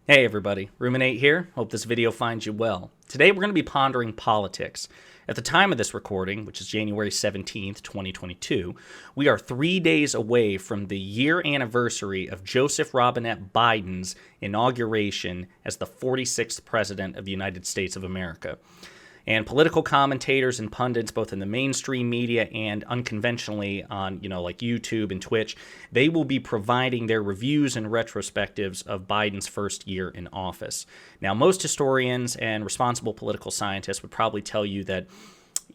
Hey everybody, Ruminate here. Hope this video finds you well. Today we're going to be pondering politics. At the time of this recording, which is January 17th, 2022, we are 3 days away from the year anniversary of Joseph Robinette Biden's inauguration as the 46th President of the United States of America. And political commentators and pundits, both in the mainstream media and unconventionally on, like YouTube and Twitch, they will be providing their reviews and retrospectives of Biden's first year in office. Now, most historians and responsible political scientists would probably tell you that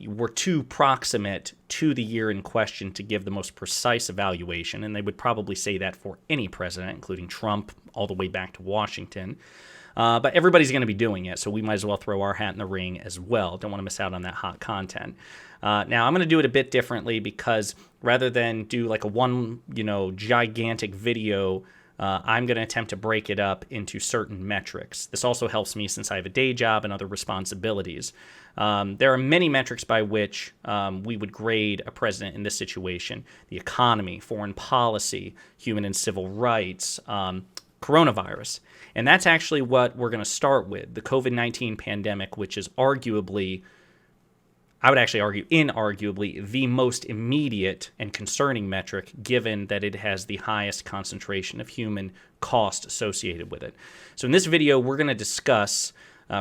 we're too proximate to the year in question to give the most precise evaluation, and they would probably say that for any president, including Trump, all the way back to Washington. But everybody's going to be doing it, so we might as well throw our hat in the ring as well. Don't want to miss out on that hot content. Now, I'm going to do it a bit differently because rather than do like a one, gigantic video, I'm going to attempt to break it up into certain metrics. This also helps me since I have a day job and other responsibilities. There are many metrics by which we would grade a president in this situation: the economy, foreign policy, human and civil rights, coronavirus. And that's actually what we're going to start with, the COVID-19 pandemic, which is arguably, I would actually argue, inarguably, the most immediate and concerning metric, given that it has the highest concentration of human cost associated with it. So in this video, we're going to discuss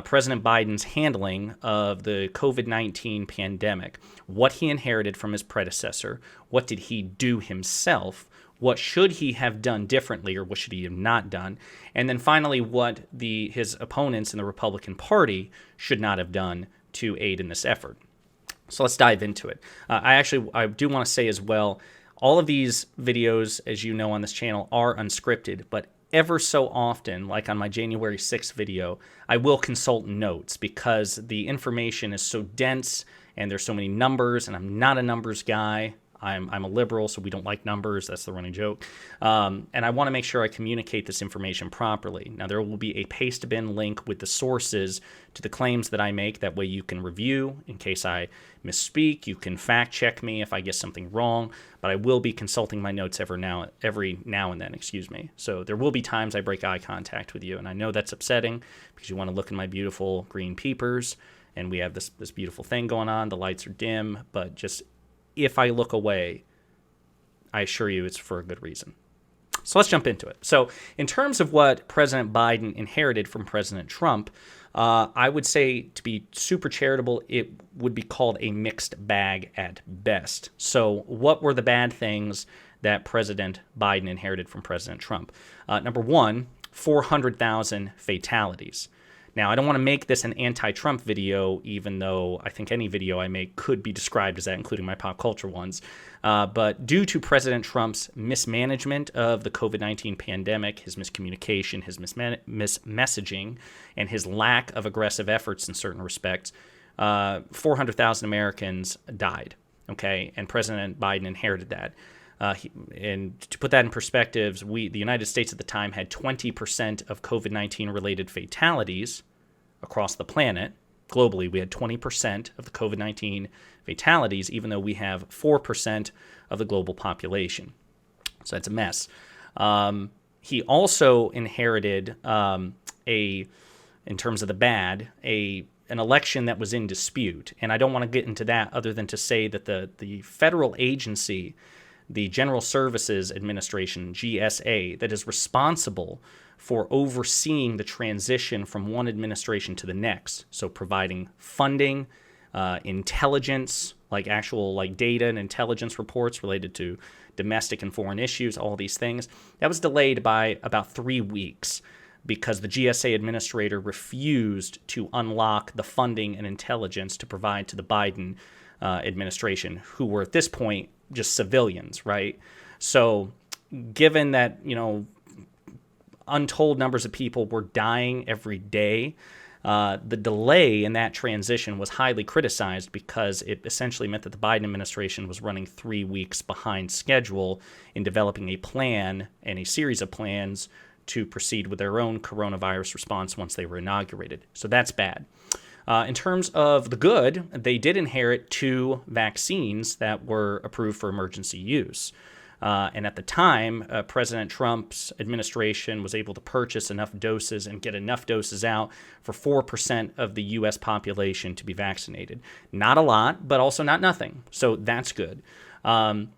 President Biden's handling of the COVID-19 pandemic, what he inherited from his predecessor, what did he do himself, what should he have done differently, or what should he have not done? And then finally, what his opponents in the Republican Party should not have done to aid in this effort. So let's dive into it. I do want to say as well, all of these videos, as you know on this channel, are unscripted, but ever so often, like on my January 6th video, I will consult notes because the information is so dense and there's so many numbers, and I'm not a numbers guy. I'm a liberal, so we don't like numbers. That's the running joke. And I want to make sure I communicate this information properly. Now, there will be a paste bin link with the sources to the claims that I make. That way you can review in case I misspeak. You can fact check me if I get something wrong. But I will be consulting my notes every now and then. So there will be times I break eye contact with you. And I know that's upsetting because you want to look at my beautiful green peepers. And we have this beautiful thing going on. The lights are dim, but just if I look away, I assure you it's for a good reason. So let's jump into it. So in terms of what President Biden inherited from President Trump, I would say, to be super charitable, it would be called a mixed bag at best. So what were the bad things that President Biden inherited from President Trump? Number one, 400,000 fatalities. Now, I don't want to make this an anti-Trump video, even though I think any video I make could be described as that, including my pop culture ones. But due to President Trump's mismanagement of the COVID-19 pandemic, his miscommunication, his mismessaging, and his lack of aggressive efforts in certain respects, 400,000 Americans died, okay? And President Biden inherited that. And to put that in perspective, the United States at the time had 20% of COVID-19 related fatalities across the planet. Globally, we had 20% of the COVID-19 fatalities, even though we have 4% of the global population. So that's a mess. He also inherited in terms of the bad, an election that was in dispute. And I don't want to get into that other than to say that the federal agency, the General Services Administration, GSA, that is responsible for overseeing the transition from one administration to the next. So providing funding, intelligence, like actual data and intelligence reports related to domestic and foreign issues, all these things. That was delayed by about 3 weeks because the GSA administrator refused to unlock the funding and intelligence to provide to the Biden administration, who were at this point just civilians, right? So given that, untold numbers of people were dying every day, the delay in that transition was highly criticized because it essentially meant that the Biden administration was running 3 weeks behind schedule in developing a plan and a series of plans to proceed with their own coronavirus response once they were inaugurated. So that's bad. In terms of the good, they did inherit 2 vaccines that were approved for emergency use. And at the time, President Trump's administration was able to purchase enough doses and get enough doses out for 4% of the U.S. population to be vaccinated. Not a lot, but also not nothing. So that's good. And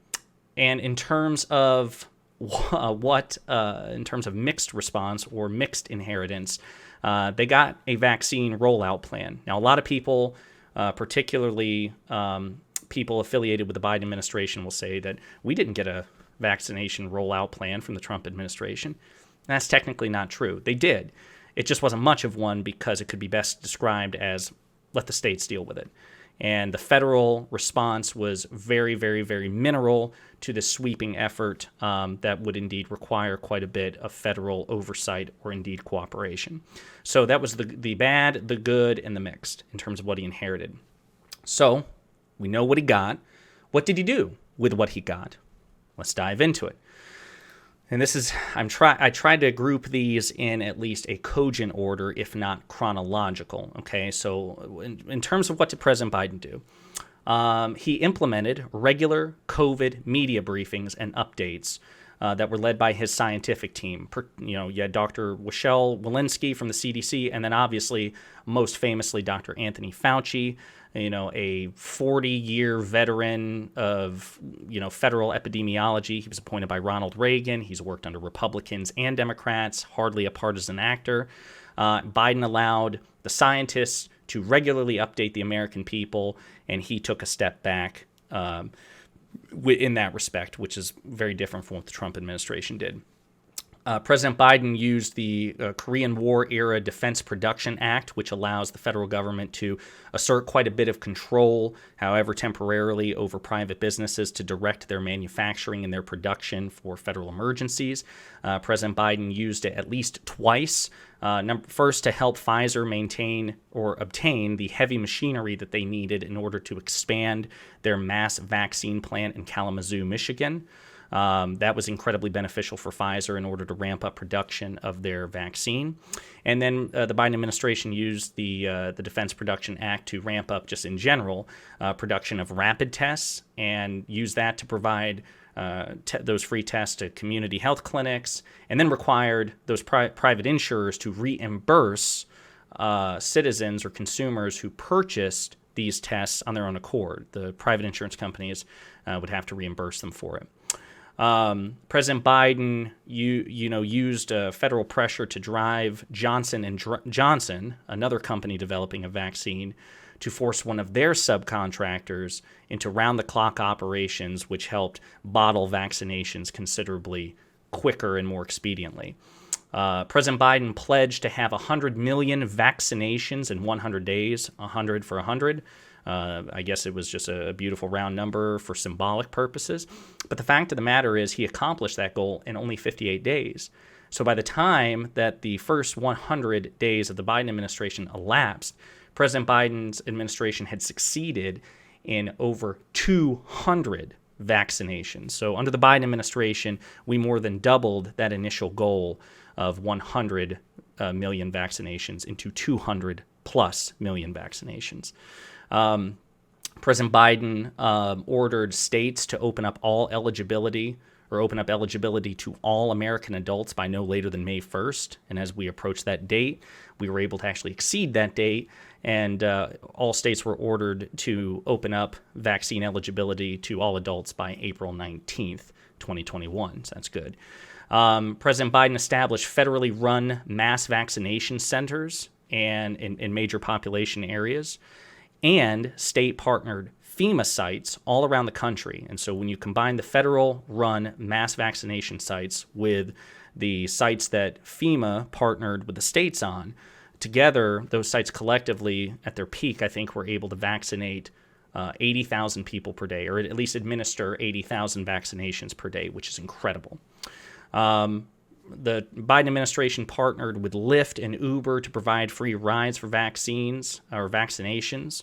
in terms of in terms of mixed response or mixed inheritance, they got a vaccine rollout plan. Now, a lot of people, particularly people affiliated with the Biden administration, will say that we didn't get a vaccination rollout plan from the Trump administration. And that's technically not true. They did. It just wasn't much of one because it could be best described as let the states deal with it. And the federal response was very, very, very minimal to this sweeping effort that would indeed require quite a bit of federal oversight or indeed cooperation. So that was the bad, the good, and the mixed in terms of what he inherited. So we know what he got. What did he do with what he got? Let's dive into it. And this is, I tried to group these in at least a cogent order, if not chronological. Okay, so in terms of what did President Biden do? He implemented regular COVID media briefings and updates that were led by his scientific team. You had Dr. Michelle Walensky from the CDC, and then obviously, most famously, Dr. Anthony Fauci, a 40-year veteran of, federal epidemiology. He was appointed by Ronald Reagan. He's worked under Republicans and Democrats, hardly a partisan actor. Biden allowed the scientists to regularly update the American people, and he took a step back in that respect, which is very different from what the Trump administration did. President Biden used the Korean War-era Defense Production Act, which allows the federal government to assert quite a bit of control, however temporarily, over private businesses to direct their manufacturing and their production for federal emergencies. President Biden used it at least twice. First, to help Pfizer maintain or obtain the heavy machinery that they needed in order to expand their mass vaccine plant in Kalamazoo, Michigan. That was incredibly beneficial for Pfizer in order to ramp up production of their vaccine. And then the Biden administration used the Defense Production Act to ramp up, just in general, production of rapid tests and use that to provide those free tests to community health clinics, and then required those private insurers to reimburse citizens or consumers who purchased these tests on their own accord. The private insurance companies would have to reimburse them for it. President Biden, used federal pressure to drive Johnson & Johnson, another company developing a vaccine, to force one of their subcontractors into round-the-clock operations, which helped bottle vaccinations considerably quicker and more expediently. President Biden pledged to have 100 million vaccinations in 100 days, 100 for 100. I guess it was just a beautiful round number for symbolic purposes. But the fact of the matter is he accomplished that goal in only 58 days. So by the time that the first 100 days of the Biden administration elapsed, President Biden's administration had succeeded in over 200 vaccinations. So under the Biden administration, we more than doubled that initial goal of 100 million vaccinations into 200 plus million vaccinations. President Biden ordered states to open up eligibility to all American adults by no later than May 1st. And as we approached that date, we were able to actually exceed that date, and all states were ordered to open up vaccine eligibility to all adults by April 19th, 2021. So that's good. President Biden established federally run mass vaccination centers and in major population areas, and state-partnered FEMA sites all around the country. And so when you combine the federal-run mass vaccination sites with the sites that FEMA partnered with the states on, together, those sites collectively, at their peak, I think, were able to vaccinate 80,000 people per day, or at least administer 80,000 vaccinations per day, which is incredible. The Biden administration partnered with Lyft and Uber to provide free rides for vaccines or vaccinations.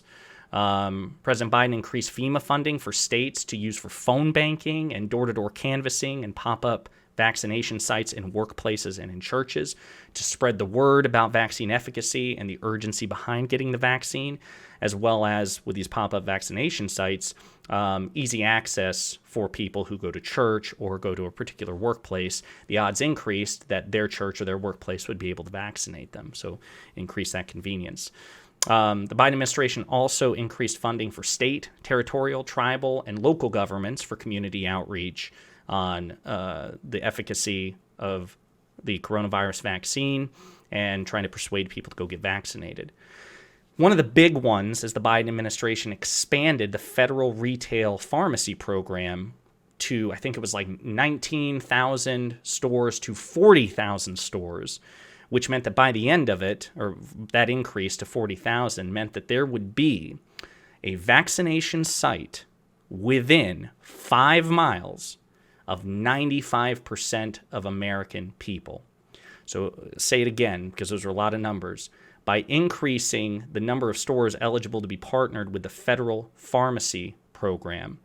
President Biden increased FEMA funding for states to use for phone banking and door-to-door canvassing and pop-up vaccination sites in workplaces and in churches to spread the word about vaccine efficacy and the urgency behind getting the vaccine, as well as with these pop-up vaccination sites, easy access for people who go to church or go to a particular workplace. The odds increased that their church or their workplace would be able to vaccinate them, so increase that convenience. The Biden administration also increased funding for state, territorial, tribal, and local governments for community outreach on the efficacy of the coronavirus vaccine and trying to persuade people to go get vaccinated. One of the big ones is the Biden administration expanded the federal retail pharmacy program to, I think it was like 19,000 stores to 40,000 stores, which meant that by the end of it, or that increase to 40,000, meant that there would be a vaccination site within 5 miles of 95% of American people. So say it again, because those are a lot of numbers. By increasing the number of stores eligible to be partnered with the federal pharmacy program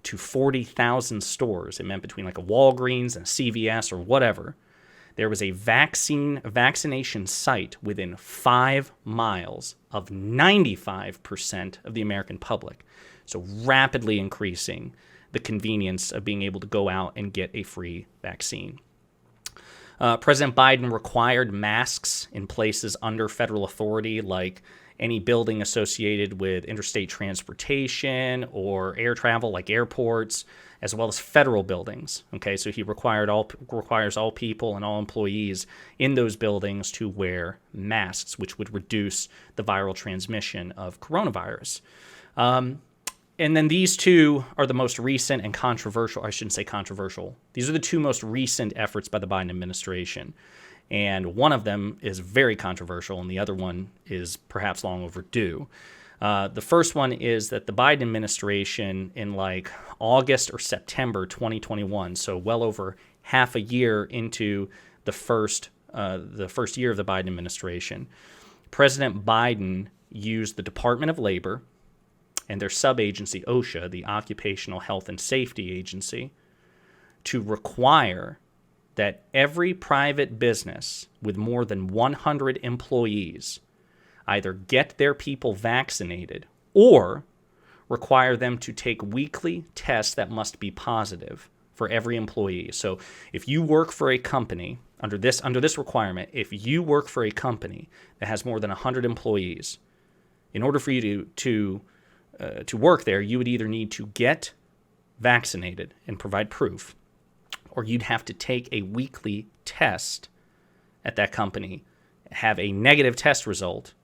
to 40,000 stores, it meant between like a Walgreens and a CVS or whatever, there was a vaccination site within 5 miles of 95% of the American public. So rapidly increasing the convenience of being able to go out and get a free vaccine. President Biden required masks in places under federal authority, like any building associated with interstate transportation or air travel, like airports, as well as federal buildings. Okay, so he requires all people and all employees in those buildings to wear masks, which would reduce the viral transmission of coronavirus. And then these two are the most recent and controversial. I shouldn't say controversial. These are the two most recent efforts by the Biden administration. And one of them is very controversial, and the other one is perhaps long overdue. The first one is that the Biden administration in like August or September 2021, so well over half a year into the first year of the Biden administration, President Biden used the Department of Labor and their sub-agency, OSHA, the Occupational Health and Safety Agency, to require that every private business with more than 100 employees either get their people vaccinated or require them to take weekly tests that must be positive for every employee. So if you work for a company, under this requirement, if you work for a company that has more than 100 employees, in order for you to work there, you would either need to get vaccinated and provide proof, or you'd have to take a weekly test at that company, have a negative test result,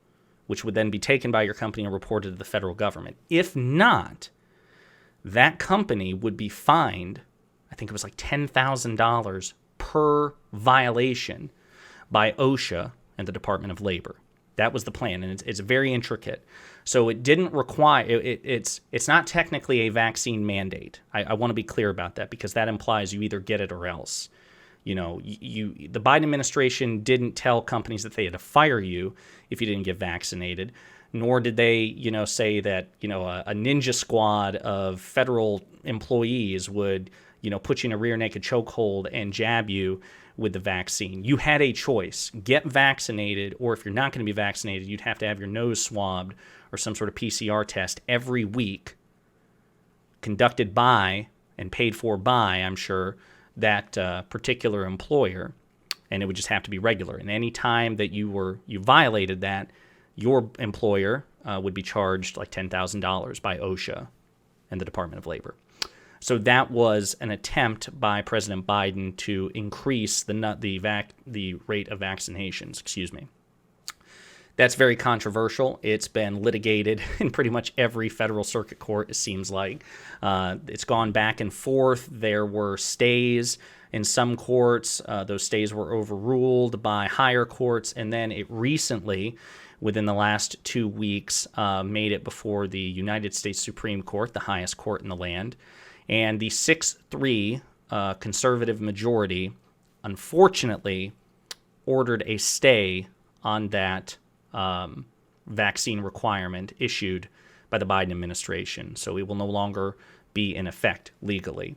which would then be taken by your company and reported to the federal government. If not, that company would be fined, I think it was like $10,000 per violation by OSHA and the Department of Labor. That was the plan, and it's very intricate. So it didn't require, it's not technically a vaccine mandate. I want to be clear about that, because that implies you either get it or else. You know, the Biden administration didn't tell companies that they had to fire you if you didn't get vaccinated, nor did they, say that, a ninja squad of federal employees would, put you in a rear naked chokehold and jab you with the vaccine. You had a choice: get vaccinated, or if you're not going to be vaccinated, you'd have to have your nose swabbed or some sort of PCR test every week, conducted by and paid for by, I'm sure, that particular employer, and it would just have to be regular. And any time that you violated that, your employer would be charged like $10,000 by OSHA and the Department of Labor. So that was an attempt by President Biden to increase the rate of vaccinations. That's very controversial. It's been litigated in pretty much every federal circuit court, it seems like. It's gone back and forth. There were stays in some courts. Those stays were overruled by higher courts. And then it recently, within the last 2 weeks, made it before the United States Supreme Court, the highest court in the land. And the 6-3 conservative majority, unfortunately, ordered a stay on that vaccine requirement issued by the Biden administration. So it will no longer be in effect legally.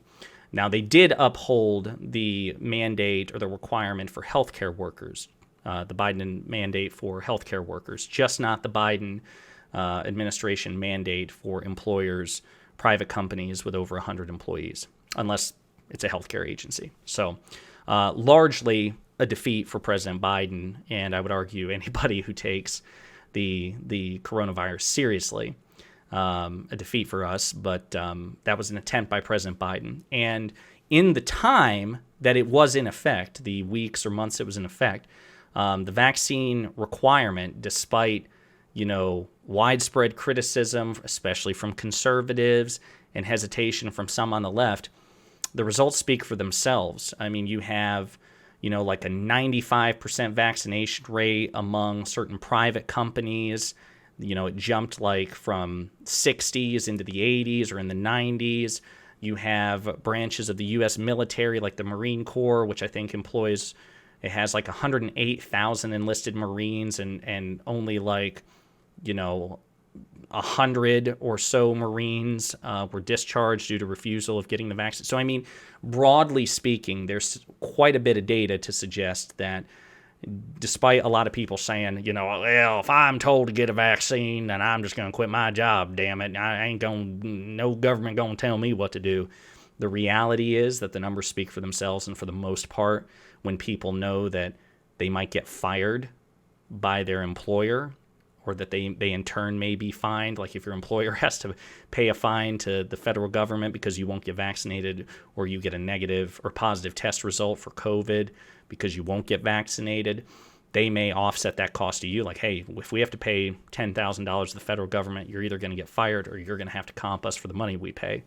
Now, they did uphold the mandate or the requirement for healthcare workers, the Biden mandate for healthcare workers, just not the Biden administration mandate for employers, private companies with over 100 employees, unless it's a healthcare agency. So largely a defeat for President Biden, and I would argue anybody who takes the coronavirus seriously, a defeat for us, but that was an attempt by President Biden. And in the time that it was in effect, the weeks or months it was in effect, the vaccine requirement, despite widespread criticism, especially from conservatives, and hesitation from some on the left, the results speak for themselves. I mean, you have, like a 95% vaccination rate among certain private companies. It jumped like from 60s into the 80s or in the 90s. You have branches of the U.S. military, like the Marine Corps, which I think it has like 108,000 enlisted Marines and only like, 100 or so Marines were discharged due to refusal of getting the vaccine. So, I mean, broadly speaking, there's quite a bit of data to suggest that despite a lot of people saying, well, if I'm told to get a vaccine, then I'm just going to quit my job, damn it. No government going to tell me what to do. The reality is that the numbers speak for themselves, and for the most part, when people know that they might get fired by their employer, or that they in turn may be fined, like if your employer has to pay a fine to the federal government because you won't get vaccinated, or you get a negative or positive test result for COVID because you won't get vaccinated, they may offset that cost to you. Like, hey, if we have to pay $10,000 to the federal government, you're either going to get fired or you're going to have to comp us for the money we pay.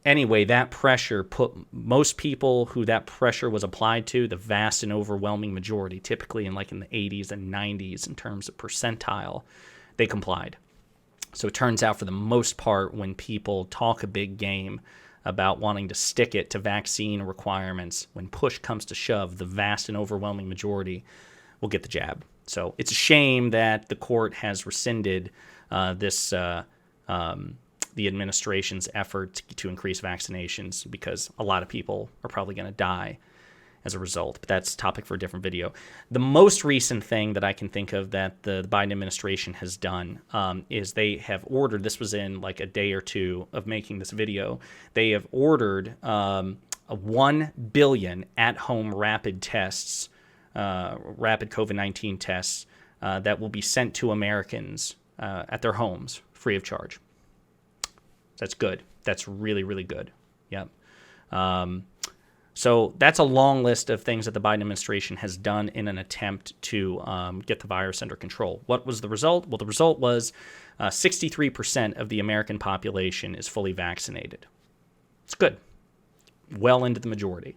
Anyway, that pressure put most people who that pressure was applied to, the vast and overwhelming majority, typically in the 80s and 90s in terms of percentile, they complied. So it turns out for the most part, when people talk a big game about wanting to stick it to vaccine requirements, when push comes to shove, the vast and overwhelming majority will get the jab. So it's a shame that the court has rescinded the administration's effort to increase vaccinations, because a lot of people are probably going to die as a result. But that's a topic for a different video. The most recent thing that I can think of that the Biden administration has done is they have ordered, this was in like a day or two of making this video, they have ordered 1 billion at-home rapid tests, rapid COVID-19 tests that will be sent to Americans at their homes free of charge. That's good. That's really, really good. Yep. So that's a long list of things that the Biden administration has done in an attempt to get the virus under control. What was the result? Well, the result was 63% of the American population is fully vaccinated. It's good. Well into the majority.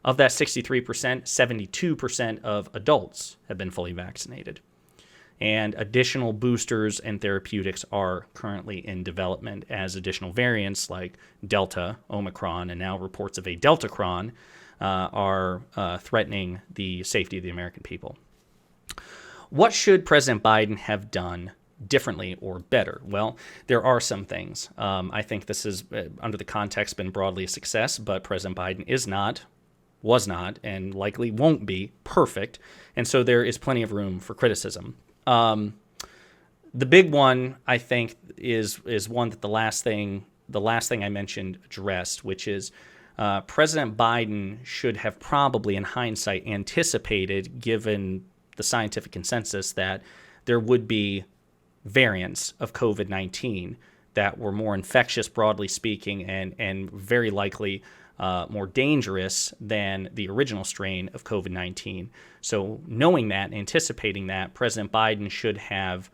Of that 63%, 72% of adults have been fully vaccinated. And additional boosters and therapeutics are currently in development as additional variants like Delta, Omicron, and now reports of a Deltacron are threatening the safety of the American people. What should President Biden have done differently or better? Well, there are some things. I think this is, under the context, been broadly a success, but President Biden was not, and likely won't be perfect, and so there is plenty of room for criticism. The big one, I think, is one that the last thing I mentioned addressed, which is President Biden should have probably, in hindsight, anticipated, given the scientific consensus, that there would be variants of COVID-19 that were more infectious, broadly speaking, and very likely more dangerous than the original strain of COVID-19. So knowing that, anticipating that, President Biden should have,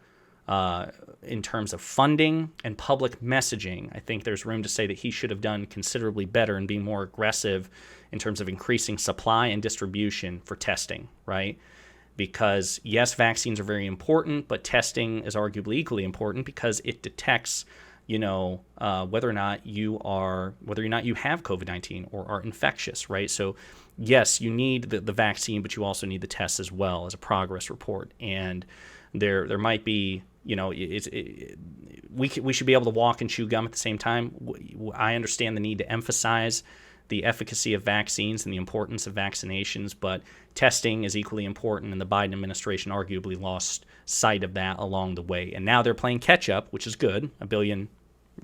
in terms of funding and public messaging, I think there's room to say that he should have done considerably better in being more aggressive in terms of increasing supply and distribution for testing, right? Because yes, vaccines are very important, but testing is arguably equally important because it detects whether or not you have COVID-19 or are infectious, right? So yes, you need the vaccine, but you also need the tests as well as a progress report. And there might be, we should be able to walk and chew gum at the same time. I understand the need to emphasize the efficacy of vaccines and the importance of vaccinations, but testing is equally important, and the Biden administration arguably lost sight of that along the way. And now they're playing catch up, which is good, 1 billion,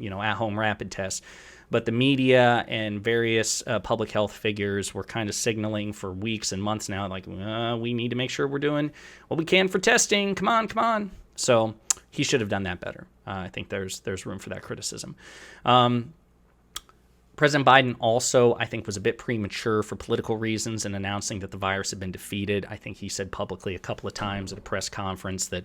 at-home rapid tests. But the media and various public health figures were kind of signaling for weeks and months now, like, we need to make sure we're doing what we can for testing. Come on. So he should have done that better. I think there's room for that criticism. President Biden also, I think, was a bit premature for political reasons in announcing that the virus had been defeated. I think he said publicly a couple of times at a press conference that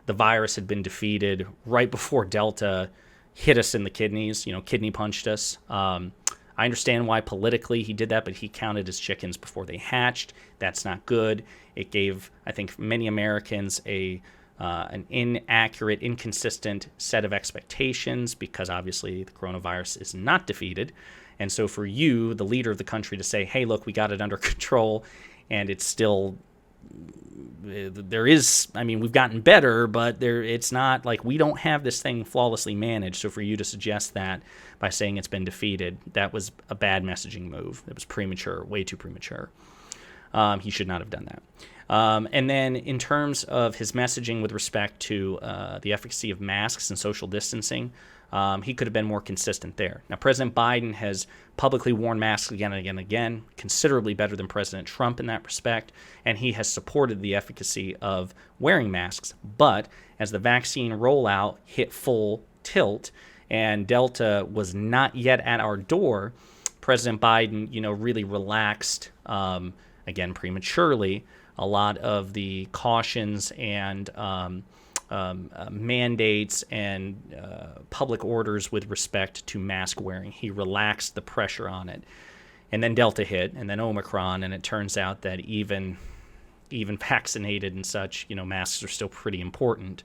the virus had been defeated right before Delta hit us in the kidneys, kidney punched us. I understand why politically he did that, but he counted his chickens before they hatched. That's not good. It gave, I think, many Americans an inaccurate, inconsistent set of expectations, because obviously the coronavirus is not defeated. And so for you, the leader of the country, to say, hey, look, we got it under control, and it's still, we've gotten better, but it's not like we don't have this thing flawlessly managed. So for you to suggest that by saying it's been defeated, that was a bad messaging move. It was premature, way too premature. He should not have done that. And then in terms of his messaging with respect to the efficacy of masks and social distancing, he could have been more consistent there. Now, President Biden has publicly worn masks again and again and again, considerably better than President Trump in that respect, and he has supported the efficacy of wearing masks. But as the vaccine rollout hit full tilt and Delta was not yet at our door, President Biden, really relaxed, again, prematurely, a lot of the cautions and mandates and public orders with respect to mask wearing. He relaxed the pressure on it. And then Delta hit, and then Omicron, and it turns out that even vaccinated and such, masks are still pretty important,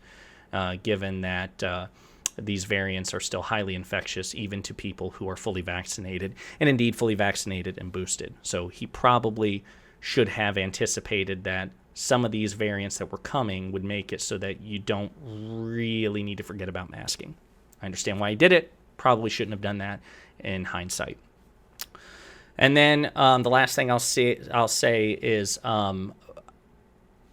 given that these variants are still highly infectious, even to people who are fully vaccinated, and indeed fully vaccinated and boosted. So he probably should have anticipated that some of these variants that were coming would make it so that you don't really need to forget about masking. I understand why he did it. Probably shouldn't have done that in hindsight. And then the last thing I'll say is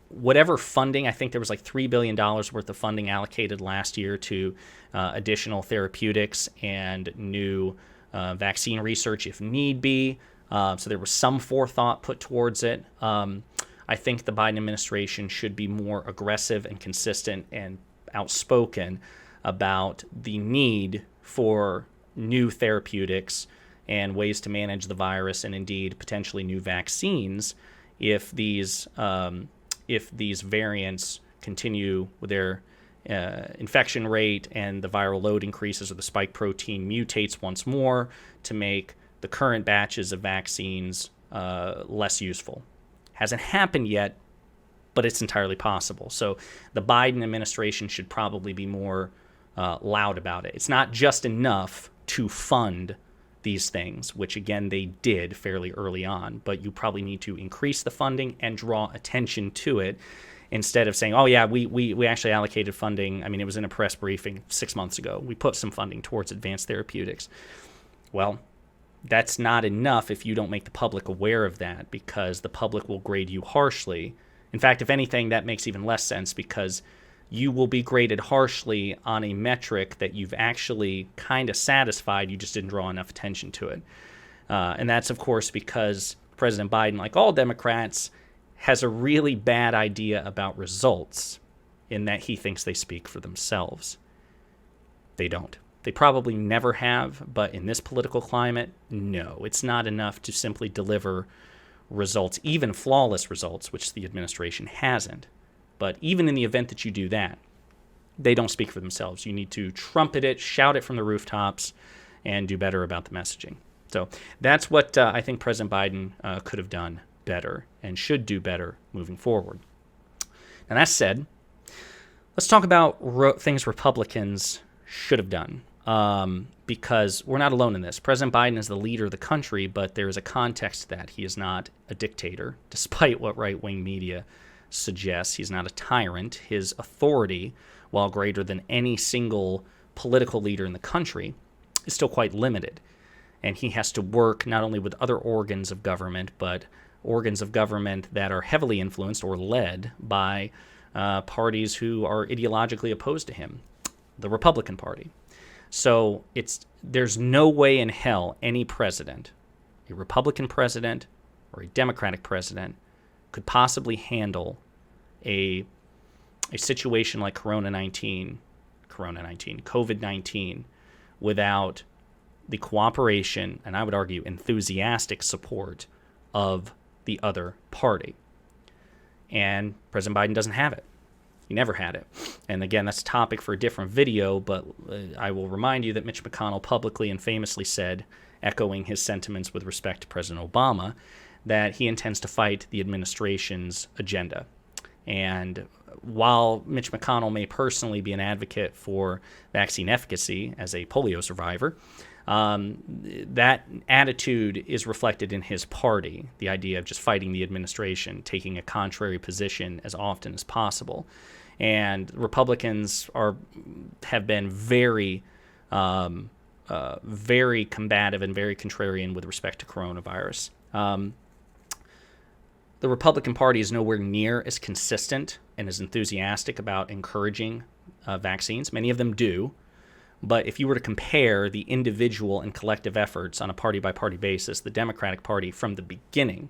whatever funding, I think there was like $3 billion worth of funding allocated last year to additional therapeutics and new vaccine research if need be. So there was some forethought put towards it. I think the Biden administration should be more aggressive and consistent and outspoken about the need for new therapeutics and ways to manage the virus, and indeed potentially new vaccines if these variants continue with their infection rate and the viral load increases, or the spike protein mutates once more to make the current batches of vaccines less useful. Hasn't happened yet, but it's entirely possible. So the Biden administration should probably be more loud about it. It's not just enough to fund these things, which again they did fairly early on, but you probably need to increase the funding and draw attention to it instead of saying, oh yeah, we actually allocated funding. I mean, it was in a press briefing 6 months ago. We put some funding towards advanced therapeutics. Well, that's not enough if you don't make the public aware of that, because the public will grade you harshly. In fact, if anything, that makes even less sense, because you will be graded harshly on a metric that you've actually kind of satisfied, you just didn't draw enough attention to it. And that's, of course, because President Biden, like all Democrats, has a really bad idea about results, in that he thinks they speak for themselves. They don't. They probably never have, but in this political climate, no. It's not enough to simply deliver results, even flawless results, which the administration hasn't. But even in the event that you do that, they don't speak for themselves. You need to trumpet it, shout it from the rooftops, and do better about the messaging. So that's what I think President Biden could have done better and should do better moving forward. Now, that said, let's talk about things Republicans should have done. Because we're not alone in this. President Biden is the leader of the country, but there is a context to that. He is not a dictator, despite what right-wing media suggests. He's not a tyrant. His authority, while greater than any single political leader in the country, is still quite limited. and he has to work not only with other organs of government, but organs of government that are heavily influenced or led by parties who are ideologically opposed to him, the Republican Party. So there's no way in hell any president, a Republican president or a Democratic president, could possibly handle a situation like COVID-19, without the cooperation, and I would argue enthusiastic support, of the other party. And President Biden doesn't have it. He never had it. And again, that's a topic for a different video, but I will remind you that Mitch McConnell publicly and famously said, echoing his sentiments with respect to President Obama, that he intends to fight the administration's agenda. And while Mitch McConnell may personally be an advocate for vaccine efficacy as a polio survivor, that attitude is reflected in his party, the idea of just fighting the administration, taking a contrary position as often as possible. And Republicans have been very combative and very contrarian with respect to coronavirus. The Republican Party is nowhere near as consistent and as enthusiastic about encouraging vaccines. Many of them do. But if you were to compare the individual and collective efforts on a party-by-party basis, the Democratic Party from the beginning,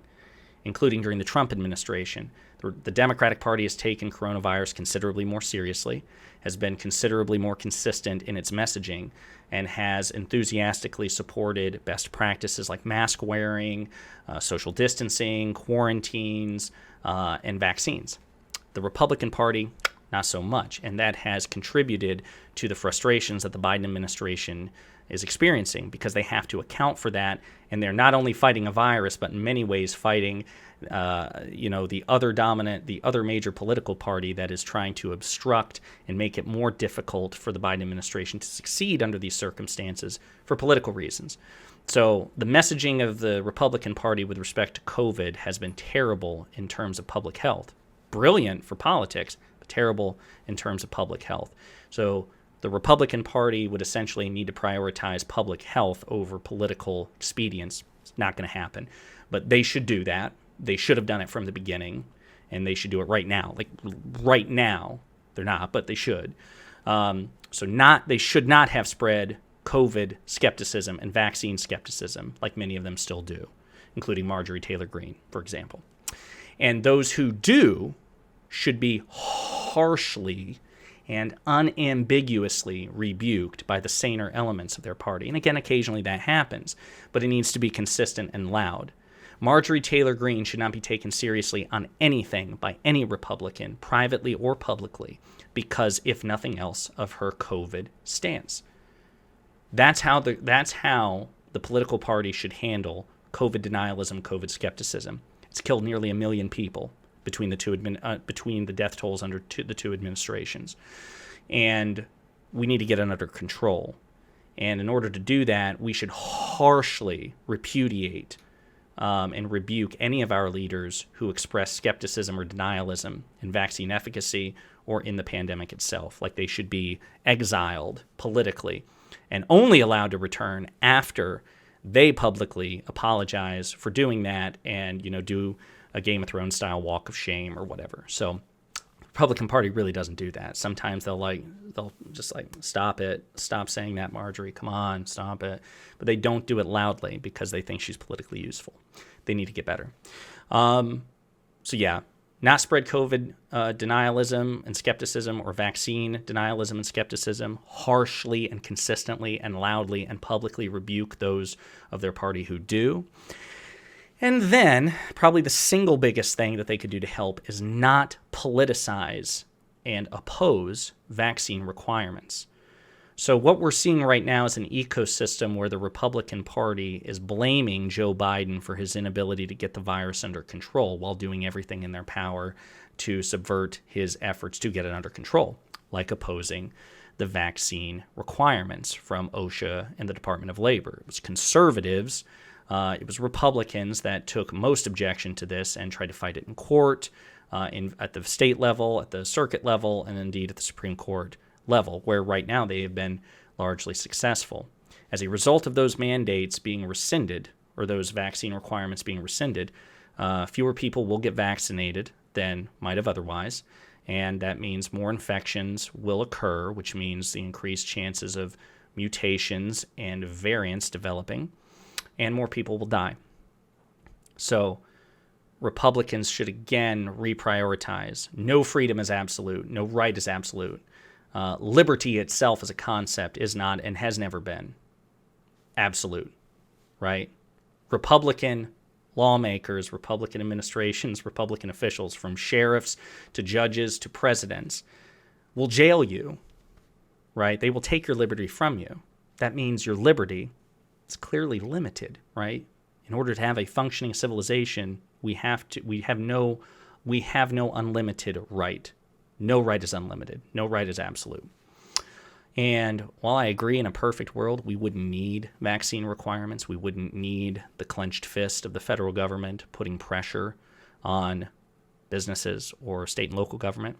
including during the Trump administration, the Democratic Party has taken coronavirus considerably more seriously, has been considerably more consistent in its messaging, and has enthusiastically supported best practices like mask wearing, social distancing, quarantines, and vaccines. The Republican Party, not so much, and that has contributed to the frustrations that the Biden administration is experiencing, because they have to account for that, and they're not only fighting a virus, but in many ways fighting the other major political party that is trying to obstruct and make it more difficult for the Biden administration to succeed under these circumstances for political reasons. So the messaging of the Republican Party with respect to COVID has been terrible in terms of public health. Brilliant for politics, but terrible in terms of public health. So the Republican Party would essentially need to prioritize public health over political expedience. It's not going to happen. But they should do that. They should have done it from the beginning, and they should do it right now. Like right now, they're not, but they should. They should not have spread COVID skepticism and vaccine skepticism like many of them still do, including Marjorie Taylor Greene, for example. And those who do should be harshly and unambiguously rebuked by the saner elements of their party. And again, occasionally that happens, but it needs to be consistent and loud. Marjorie Taylor Greene should not be taken seriously on anything by any Republican, privately or publicly, because, if nothing else, of her COVID stance. That's how the political party should handle COVID denialism, COVID skepticism. It's killed nearly 1 million people between the death tolls under the two administrations, and we need to get it under control. And in order to do that, we should harshly repudiate and rebuke any of our leaders who express skepticism or denialism in vaccine efficacy or in the pandemic itself. Like, they should be exiled politically and only allowed to return after they publicly apologize for doing that and, do a Game of Thrones style walk of shame or whatever. So the Republican Party really doesn't do that. Sometimes they'll just stop it, stop saying that, Marjorie, come on, stop it. But they don't do it loudly because they think she's politically useful. They need to get better. Not spread COVID denialism and skepticism, or vaccine denialism and skepticism, harshly and consistently and loudly and publicly rebuke those of their party who do. And then, probably the single biggest thing that they could do to help is not politicize and oppose vaccine requirements. So what we're seeing right now is an ecosystem where the Republican Party is blaming Joe Biden for his inability to get the virus under control while doing everything in their power to subvert his efforts to get it under control, like opposing the vaccine requirements from OSHA and the Department of Labor. It was conservatives, it was Republicans that took most objection to this and tried to fight it in court, at the state level, at the circuit level, and indeed at the Supreme Court level, where right now they have been largely successful. As a result of those mandates being rescinded, or those vaccine requirements being rescinded, fewer people will get vaccinated than might have otherwise, and that means more infections will occur, which means the increased chances of mutations and variants developing, and more people will die. So Republicans should again reprioritize. No freedom is absolute. No right is absolute. Liberty itself as a concept is not and has never been absolute, right? Republican lawmakers, Republican administrations, Republican officials, from sheriffs to judges to presidents, will jail you, right? They will take your liberty from you. That means your liberty is clearly limited, right? In order to have a functioning civilization, we have no unlimited right. No right is unlimited. No right is absolute. And while I agree in a perfect world, we wouldn't need vaccine requirements. We wouldn't need the clenched fist of the federal government putting pressure on businesses or state and local government.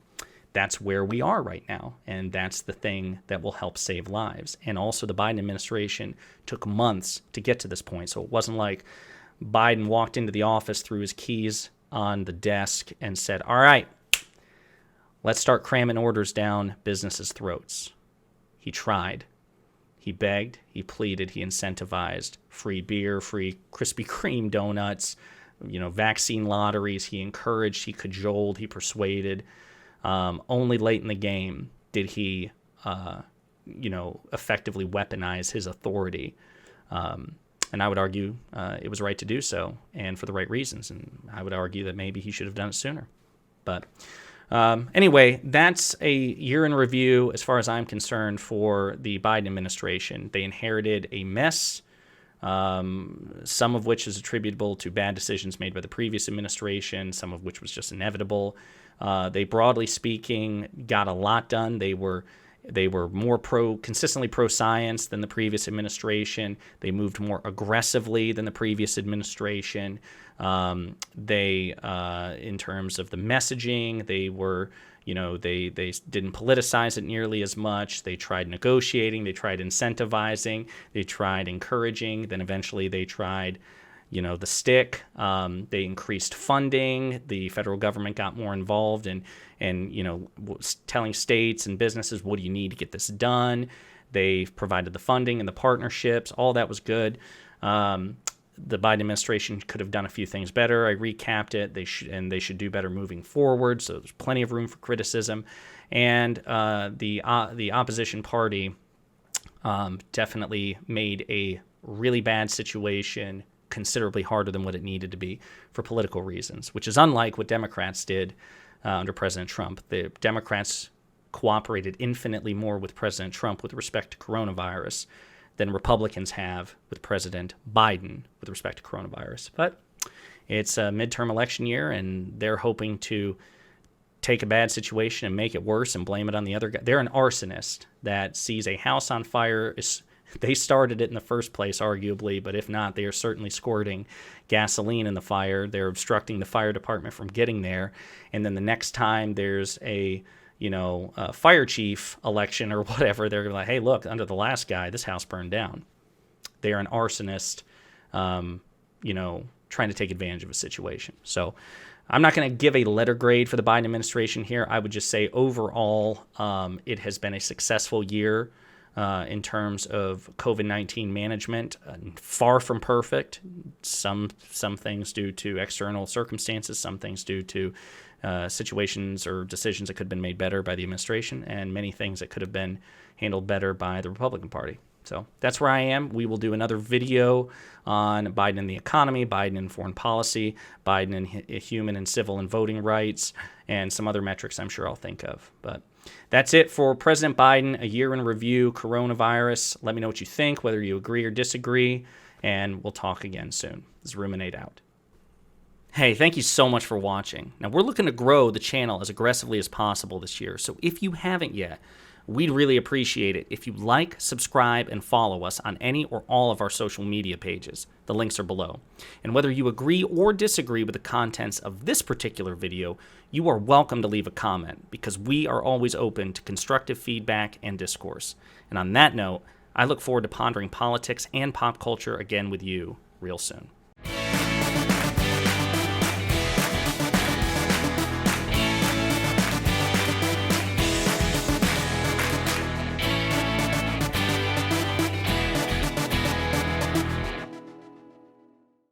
That's where we are right now. And that's the thing that will help save lives. And also the Biden administration took months to get to this point. So it wasn't like Biden walked into the office, threw his keys on the desk and said, all right, let's start cramming orders down businesses' throats. He tried. He begged. He pleaded. He incentivized free beer, free Krispy Kreme donuts, vaccine lotteries. He encouraged. He cajoled. He persuaded. Only late in the game did he, effectively weaponize his authority. And I would argue it was right to do so, and for the right reasons. And I would argue that maybe he should have done it sooner. But anyway, that's a year in review as far as I'm concerned for the Biden administration. They inherited a mess, some of which is attributable to bad decisions made by the previous administration, some of which was just inevitable. They, broadly speaking, got a lot done. They were more consistently pro-science than the previous administration. They moved more aggressively than the previous administration. They, in terms of the messaging, they were, they didn't politicize it nearly as much. They tried negotiating. They tried incentivizing. They tried encouraging. Then eventually they tried, the stick. They increased funding. The federal government got more involved in telling states and businesses, what do you need to get this done? They provided the funding and the partnerships. All that was good. The Biden administration could have done a few things better. I recapped it. They should do better moving forward. So there's plenty of room for criticism. And the opposition party definitely made a really bad situation considerably harder than what it needed to be for political reasons, which is unlike what Democrats did under President Trump. The Democrats cooperated infinitely more with President Trump with respect to coronavirus than Republicans have with President Biden with respect to coronavirus. But it's a midterm election year, and they're hoping to take a bad situation and make it worse and blame it on the other guy. They're an arsonist that sees a house on fire. They started it in the first place, arguably, but if not, they are certainly squirting gasoline in the fire. They're obstructing the fire department from getting there. And then the next time there's a fire chief election or whatever, they're like, hey, look, under the last guy, this house burned down. They're an arsonist, trying to take advantage of a situation. So I'm not going to give a letter grade for the Biden administration here. I would just say overall, it has been a successful year in terms of COVID-19 management. Far from perfect. Some things due to external circumstances, some things due to situations or decisions that could have been made better by the administration, and many things that could have been handled better by the Republican Party. So that's where I am. We will do another video on Biden and the economy, Biden and foreign policy, Biden and human and civil and voting rights, and some other metrics I'm sure I'll think of. But that's it for President Biden, a year in review, coronavirus. Let me know what you think, whether you agree or disagree, and we'll talk again soon. This is Ruminate out. Hey, thank you so much for watching. Now, we're looking to grow the channel as aggressively as possible this year, so if you haven't yet, we'd really appreciate it if you like, subscribe, and follow us on any or all of our social media pages. The links are below. And whether you agree or disagree with the contents of this particular video, you are welcome to leave a comment, because we are always open to constructive feedback and discourse. And on that note, I look forward to pondering politics and pop culture again with you real soon.